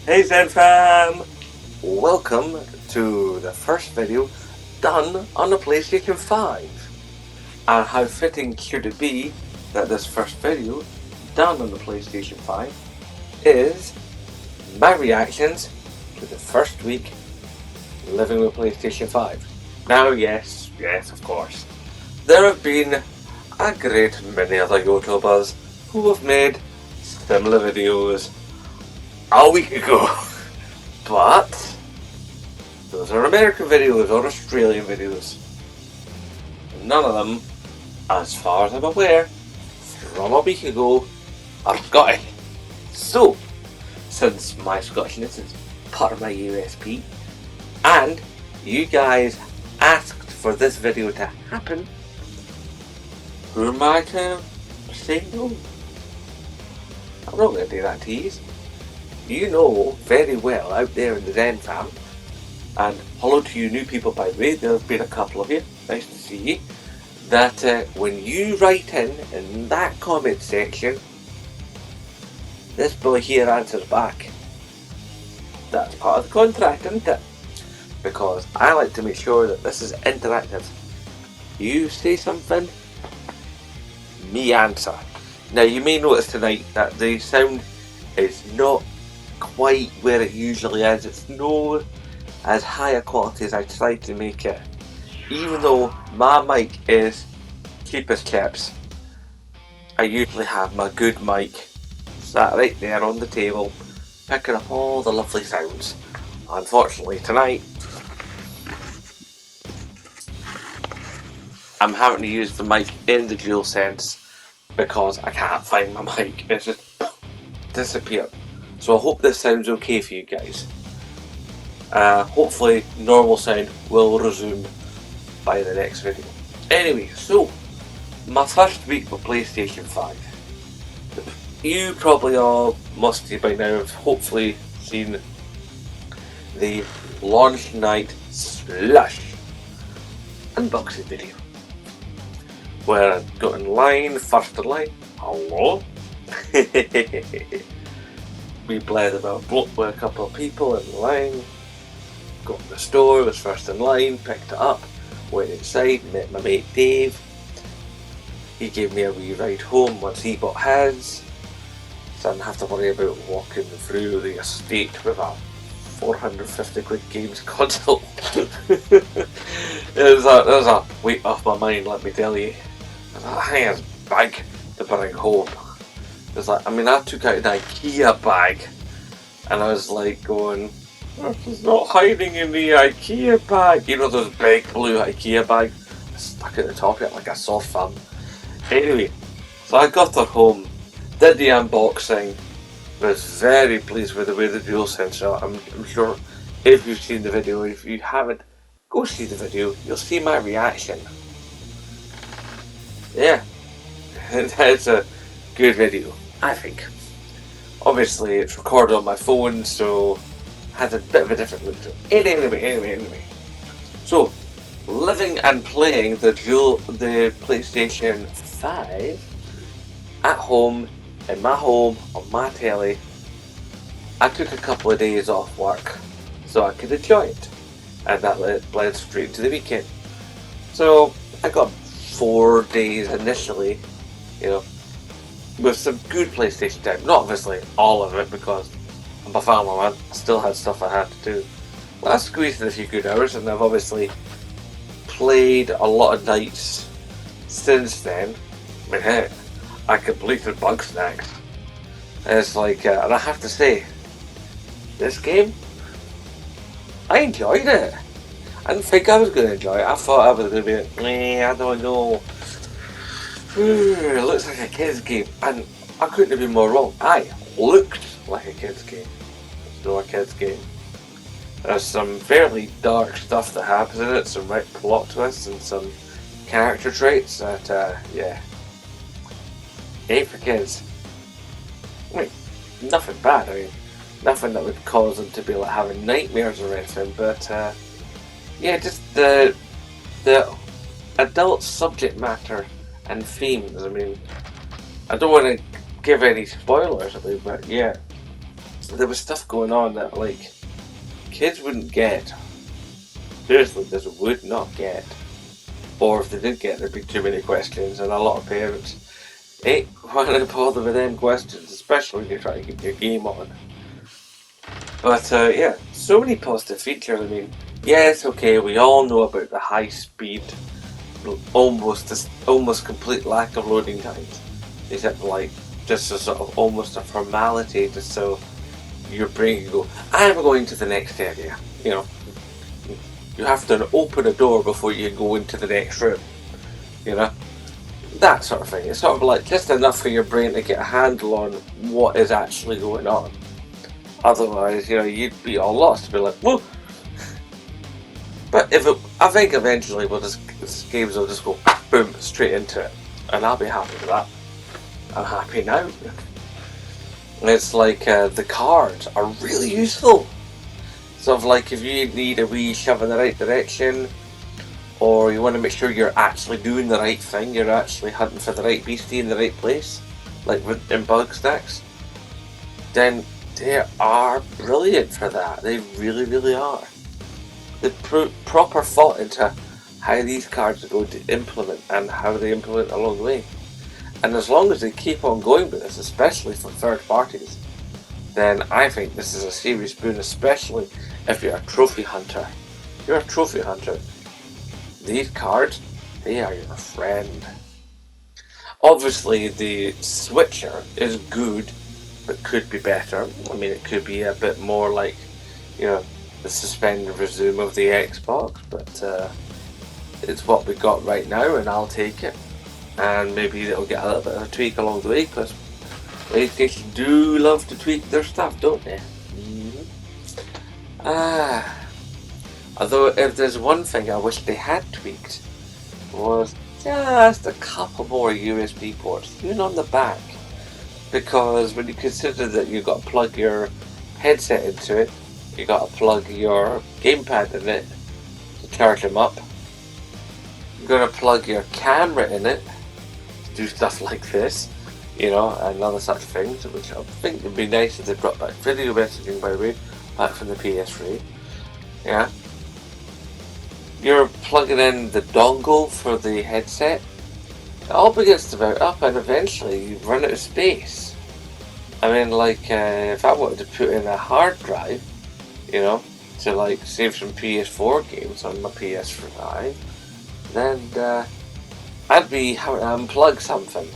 Hey Zen fam! Welcome to the first video done on the PlayStation 5. And how fitting should it be that this first video done on the PlayStation 5 is my reactions to the first week living with PlayStation 5. Now yes, of course, there have been a great many other YouTubers who have made similar videos a week ago. But those are American videos or Australian videos. None of them, as far as I'm aware, from a week ago are Scottish. So, since my Scottishness is part of my USP, and you guys asked for this video to happen, who am I to say no? I'm not going to do that to you. You know very well out there in the Zen fam, and hello to you new people by the way, there's been a couple of you, nice to see you, that when you write in that comment section, this boy here answers back. That's part of the contract, isn't it? Because I like to make sure that this is interactive. You say something, me answer. Now you may notice tonight that the sound is not quite where it usually is. It's not as high a quality as I try to make it. Even though my mic is cheap as chips, I usually have my good mic sat right there on the table, picking up all the lovely sounds. Unfortunately tonight, I'm having to use the mic in the DualSense because I can't find my mic. It's just disappeared. So I hope this sounds okay for you guys. Hopefully normal sound will resume by the next video. Anyway, so my first week with PlayStation 5. You probably all must by now have hopefully seen the launch night slush unboxing video, where I got in line, first in line. Hello? We played about with a couple of people in line, got in the store, was first in line, picked it up, went inside, met my mate Dave. He gave me a wee ride home once he bought his, so I didn't have to worry about walking through the estate with a 450 quid games console. It was a weight off my mind, let me tell you. It was a high bag to bring home. It's like, I took out an IKEA bag and I was like going, it's not hiding in the IKEA bag. You know those big blue IKEA bags stuck at the top of it like a soft thumb. Anyway, so I got her home, did the unboxing, was very pleased with the way the DualSense are. I'm sure if you've seen the video, if you haven't, go see the video, you'll see my reaction. Yeah, it's a good video, I think. Obviously it's recorded on my phone, so has a bit of a different look to it. Anyway. So, living and playing the PlayStation 5 at home, in my home, on my telly. I took a couple of days off work so I could enjoy it, and that led straight into the weekend. So I got 4 days initially, with some good PlayStation time. Not obviously all of it because I'm a family man, I still had stuff I had to do. Well, I squeezed in a few good hours, and I've obviously played a lot of nights since then. Heck, I completed Bugsnax. It's like, and I have to say, this game, I enjoyed it. I didn't think I was going to enjoy it. I thought I was going to be like, I don't know. It looks like a kid's game, and I couldn't have been more wrong. I looked like a kid's game. It's not a kid's game. There's some fairly dark stuff that happens in it, some right plot twists and some character traits that, ain't for kids. Nothing bad, nothing that would cause them to be like having nightmares or anything, but just the adult subject matter and themes. I don't want to give any spoilers, but yeah, there was stuff going on that like kids wouldn't get. Seriously, just would not get. Or if they did get, there'd be too many questions, and a lot of parents ain't want to bother with them questions, especially when you're trying to keep your game on. But yeah, so many positive features. I mean, yes, okay, we all know about the high speed, almost complete lack of loading times. Is it like just a sort of almost a formality, just so your brain can go, I'm going to the next area. You know, you have to open a door before you go into the next room. You know, that sort of thing. It's sort of like just enough for your brain to get a handle on what is actually going on. Otherwise, you know, you'd be all lost. Be like, whoa. But I think eventually this games will just go boom straight into it, and I'll be happy with that. I'm happy now. It's like the cards are really useful. Sort of like if you need a wee shove in the right direction, or you want to make sure you're actually doing the right thing, you're actually hunting for the right beastie in the right place, like in bug stacks, then they are brilliant for that. They really, really are. They proper thought into how these cards are going to implement and how they implement along the way. And as long as they keep on going with this, especially for third parties, then I think this is a serious boon, especially if you're a trophy hunter. If you're a trophy hunter, these cards, they are your friend. Obviously, the switcher is good, but could be better. I mean, it could be a bit more like, you know, the suspend and resume of the Xbox, but it's what we got right now, and I'll take it. And maybe it'll get a little bit of a tweak along the way, because PlayStation do love to tweak their stuff, don't they? Although if there's one thing I wish they had tweaked, was just a couple more USB ports, even on the back. Because when you consider that you've got to plug your headset into it, you've got to plug your gamepad in it to charge them up, you're going to plug your camera in it to do stuff like this, you know, and other such things, which I think would be nice if they brought back video messaging, by the way, back from the PS3. Yeah. You're plugging in the dongle for the headset. It all begins to mount up, and eventually you run out of space. I mean, like, if I wanted to put in a hard drive, you know, to like save some PS4 games on my PS5, then I'd be having to unplug something.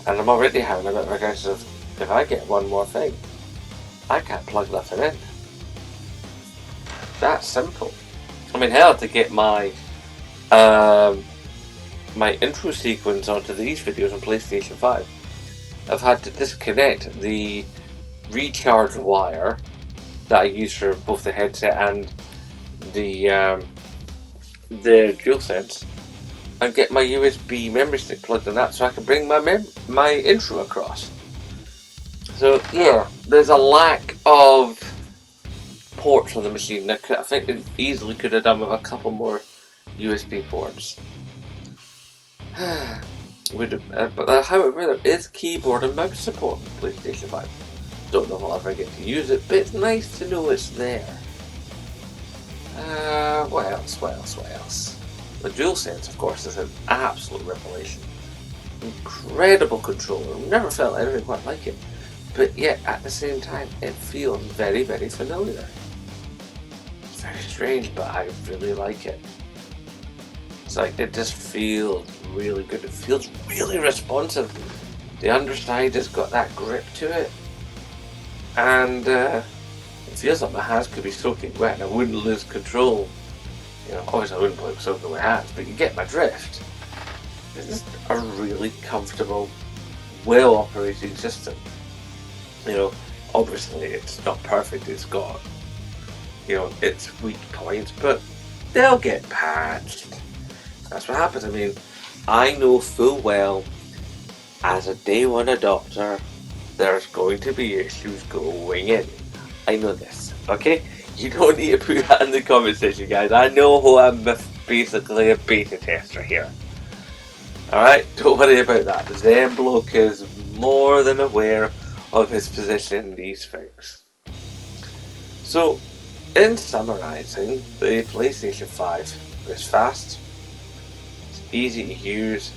And I'm already having a bit of a case of, if I get one more thing, I can't plug nothing in. That's simple. I mean, hell, to get my my intro sequence onto these videos on PlayStation 5, I've had to disconnect the recharge wire that I use for both the headset and the DualSense, and get my USB memory stick plugged in that, so I can bring my intro across. So yeah, there's a lack of ports on the machine. I think it easily could have done with a couple more USB ports. But however, there is keyboard and mouse support on PlayStation 5. Don't know if I'll ever get to use it, but it's nice to know it's there. What else? The DualSense, of course, is an absolute revelation. Incredible controller. Never felt anything quite like it. But yet, at the same time, it feels very, very familiar. It's very strange, but I really like it. It's like, it just feels really good. It feels really responsive. The underside has got that grip to it. And it feels like my hands could be soaking wet and I wouldn't lose control. You know, obviously I wouldn't play soaking my hands, but you get my drift. It's just a really comfortable, well-operating system. You know, obviously it's not perfect, it's got, you know, its weak points, but they'll get patched. That's what happens. I mean, I know full well, as a day one adopter, there's going to be issues going in. I know this, okay? You don't need to put that in the comment section, guys. I know who I'm basically a beta tester here. Alright, don't worry about that. The Zen bloke is more than aware of his position in these things. So, in summarising, the PlayStation 5 is fast, it's easy to use,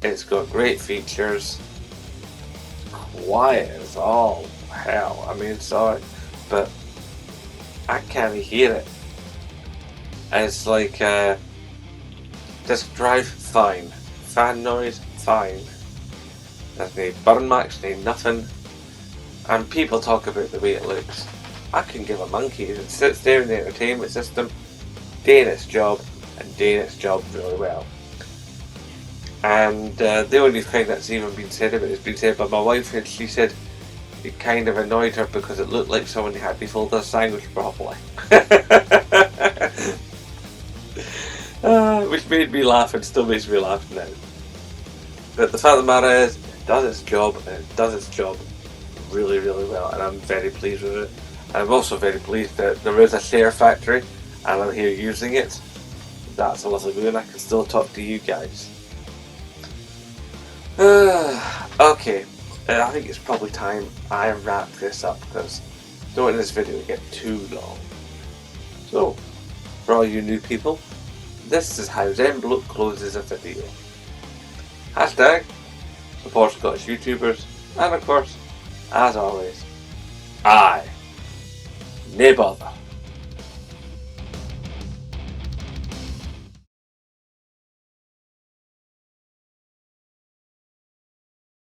it's got great features, quiet as all hell. I mean, sorry, but I can't hear it. It's like disk drive, fine. Fan noise, fine. There's no burn marks, no nothing. And people talk about the way it looks. I couldn't give a monkey. It sits there in the entertainment system, doing its job, and doing its job really well. And the only thing that's even been said about it has been said by my wife, and she said it kind of annoyed her because it looked like someone hadn't folded their sandwich properly. Which made me laugh and still makes me laugh now. But the fact of the matter is, it does its job, and it does its job really, really well, and I'm very pleased with it. I'm also very pleased that there is a share factory, and I'm here using it. That's a lovely move, and I can still talk to you guys. Okay, I think it's probably time I wrap this up, because I don't want this video to get too long. So, for all you new people, this is how Zenbloke closes a video. Hashtag support Scottish YouTubers, and of course, as always, aye, nae bother.